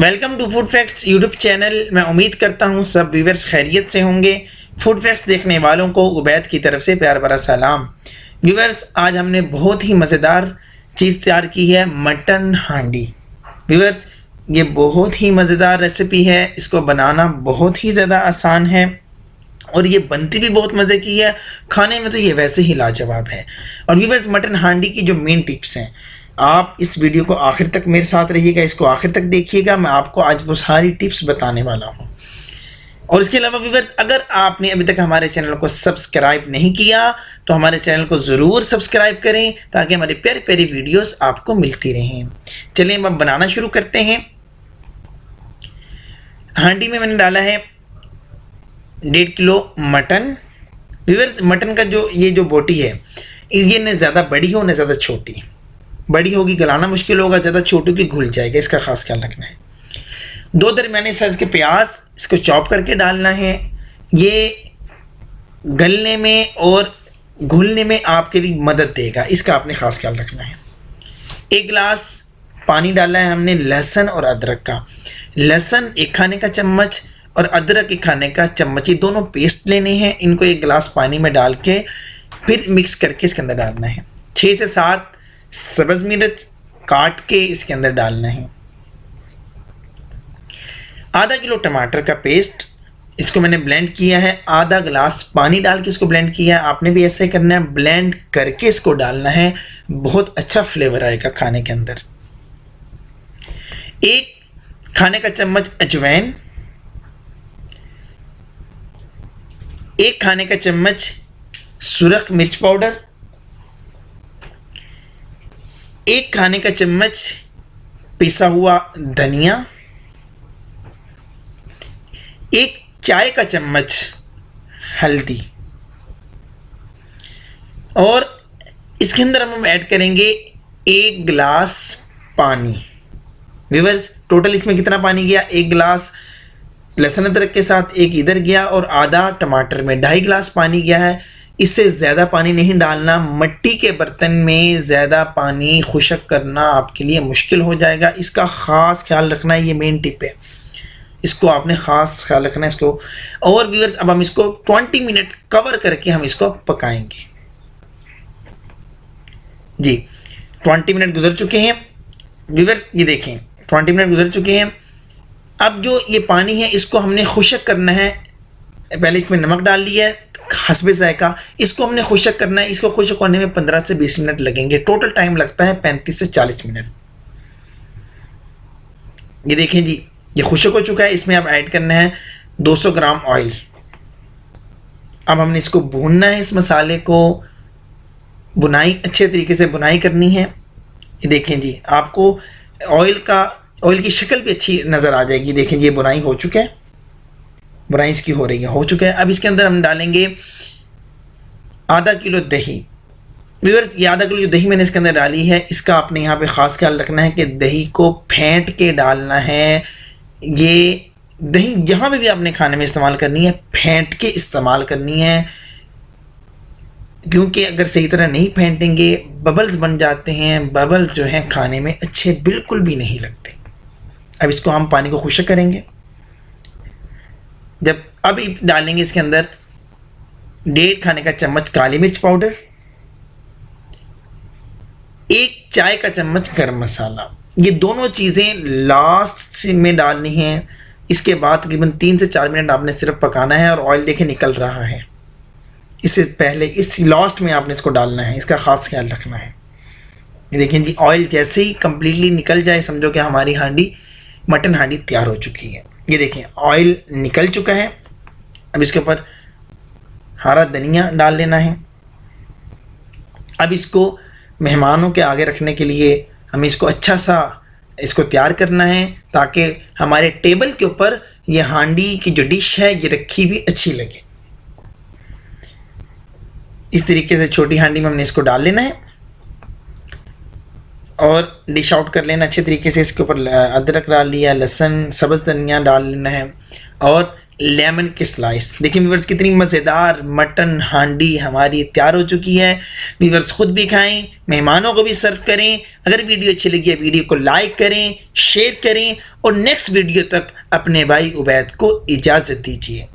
Welcome to food facts YouTube channel. मैं उम्मीद करता हूँ सब व्यूवर्स खैरियत से होंगे। फूड फैक्ट्स देखने वालों को उबैद की तरफ से प्यार भरा सलाम। व्यूवर्स, आज हमने बहुत ही मज़ेदार चीज़ तैयार की है, मटन हांडी। व्यूवर्स, ये बहुत ही मज़ेदार रेसिपी है। इसको बनाना बहुत ही ज़्यादा आसान है और ये बनती भी बहुत मज़े की है। खाने में तो ये वैसे ही लाजवाब है। और व्यूवर्स, मटन हांडी की जो मेन टिप्स हैं, आप इस वीडियो को आखिर तक मेरे साथ रहिएगा, इसको आखिर तक देखिएगा। मैं आपको आज वो सारी टिप्स बताने वाला हूँ। और इसके अलावा व्यूवर्स, अगर आपने अभी तक हमारे चैनल को सब्सक्राइब नहीं किया तो हमारे चैनल को ज़रूर सब्सक्राइब करें ताकि हमारी प्यारी प्यारी वीडियोस आपको मिलती रहें। चलिए अब बनाना शुरू करते हैं। हांडी में मैंने डाला है 1.5 किलो मटन। व्यूवर्स, मटन का जो बोटी है, ये न ज़्यादा बड़ी हो न ज़्यादा छोटी। बड़ी होगी गलाना मुश्किल होगा, ज़्यादा छोटी की घुल जाएगा, इसका खास ख्याल रखना है। 2 दरमियाने साइज़ के प्याज, इसको चॉप करके डालना है। ये गलने में और घुलने में आपके लिए मदद देगा, इसका आपने खास ख्याल रखना है। 1 गिलास पानी डाला है हमने लहसुन और अदरक का। लहसुन 1 खाने का चम्मच और अदरक 1 खाने का चम्मच, ये दोनों पेस्ट लेने हैं। इनको 1 गिलास पानी में डाल के फिर मिक्स करके इसके अंदर डालना है। 6 से 7 सब्ज़ मिर्च काट के इसके अंदर डालना है। आधा किलो टमाटर का पेस्ट, इसको मैंने ब्लेंड किया है। आधा गिलास पानी डाल के इसको ब्लेंड किया है। आपने भी ऐसे ही करना है, ब्लेंड करके इसको डालना है, बहुत अच्छा फ्लेवर आएगा खाने के अंदर। 1 खाने का चम्मच अजवाइन, 1 खाने का चम्मच सुरख मिर्च पाउडर, 1 खाने का चम्मच पिसा हुआ धनिया, 1 चाय का चम्मच हल्दी, और इसके अंदर हम ऐड करेंगे 1 गिलास पानी। व्यूअर्स, टोटल इसमें कितना पानी गया? 1 गिलास लहसुन अदरक के साथ 1 इधर गया और आधा टमाटर में 2.5 गिलास पानी गया है। इससे ज़्यादा पानी नहीं डालना। मिट्टी के बर्तन में ज़्यादा पानी खुश्क करना आपके लिए मुश्किल हो जाएगा, इसका ख़ास ख्याल रखना है। ये मेन टिप है, इसको आपने ख़ास ख्याल रखना है इसको। और व्यूअर्स, अब हम इसको 20 मिनट कवर करके हम इसको पकाएंगे। जी, 20 मिनट गुजर चुके हैं। व्यूअर्स, ये देखें 20 मिनट गुजर चुके हैं। अब जो ये पानी है इसको हमने खुश्क करना है। पहले इसमें नमक डाल लिया है हस्बे जायका, इसको हमने खुश्क करना है। इसको खुश्क होने में 15 से 20 मिनट लगेंगे। टोटल टाइम लगता है 35 से 40 मिनट। ये देखें जी, ये खुश्क हो चुका है। इसमें अब ऐड करना है 200 ग्राम ऑयल। अब हमने इसको भूनना है, इस मसाले को बुनाई अच्छे तरीके से बुनाई करनी है। ये देखें जी, आपको ऑयल की शक्ल भी अच्छी नज़र आ जाएगी। देखें जी, ये बुनाई हो चुका है, बुनाई इसकी हो रही है, हो चुका है। अब इसके अंदर हम डालेंगे आधा किलो दही। व्यूअर्स, ये आधा किलो जो दही मैंने इसके अंदर डाली है, इसका आपने यहाँ पे ख़ास ख्याल रखना है कि दही को फेंट के डालना है। ये दही जहाँ पे भी आपने खाने में इस्तेमाल करनी है, फेंट के इस्तेमाल करनी है, क्योंकि अगर सही तरह नहीं फेंटेंगे बबल्स बन जाते हैं। बबल्स जो हैं खाने में अच्छे बिल्कुल भी नहीं लगते। अब इसको हम पानी को खुश्क करेंगे। जब अभी डालेंगे इसके अंदर 1.5 खाने का चम्मच काली मिर्च पाउडर, 1 चाय का चम्मच गरम मसाला। ये दोनों चीज़ें लास्ट में डालनी हैं। इसके बाद तकरीबन 3 से 4 मिनट आपने सिर्फ पकाना है। और ऑयल देखें निकल रहा है, इससे पहले इस लास्ट में आपने इसको डालना है, इसका ख़ास ख्याल रखना है। ये देखें जी, ऑयल जैसे ही कम्प्लीटली निकल जाए समझो कि हमारी हांडी मटन हांडी तैयार हो चुकी है। ये देखें ऑयल निकल चुका है। अब इसके ऊपर हरा धनिया डाल लेना है। अब इसको मेहमानों के आगे रखने के लिए हमें इसको अच्छा सा इसको तैयार करना है ताकि हमारे टेबल के ऊपर ये हांडी की जो डिश है ये रखी भी अच्छी लगे। इस तरीके से छोटी हांडी में हमने इसको डाल लेना है और डिश आउट कर लेना अच्छे तरीके से। इसके ऊपर अदरक डाल लिया, लहसुन, सब्ज़ धनिया डाल लेना है और लेमन की स्लाइस। देखिए व्यूअर्स कितनी मज़ेदार मटन हांडी हमारी तैयार हो चुकी है। व्यूअर्स खुद भी खाएं, मेहमानों को भी सर्व करें। अगर वीडियो अच्छी लगी है वीडियो को लाइक करें, शेयर करें और नेक्स्ट वीडियो तक अपने भाई उबैद को इजाज़त दीजिए।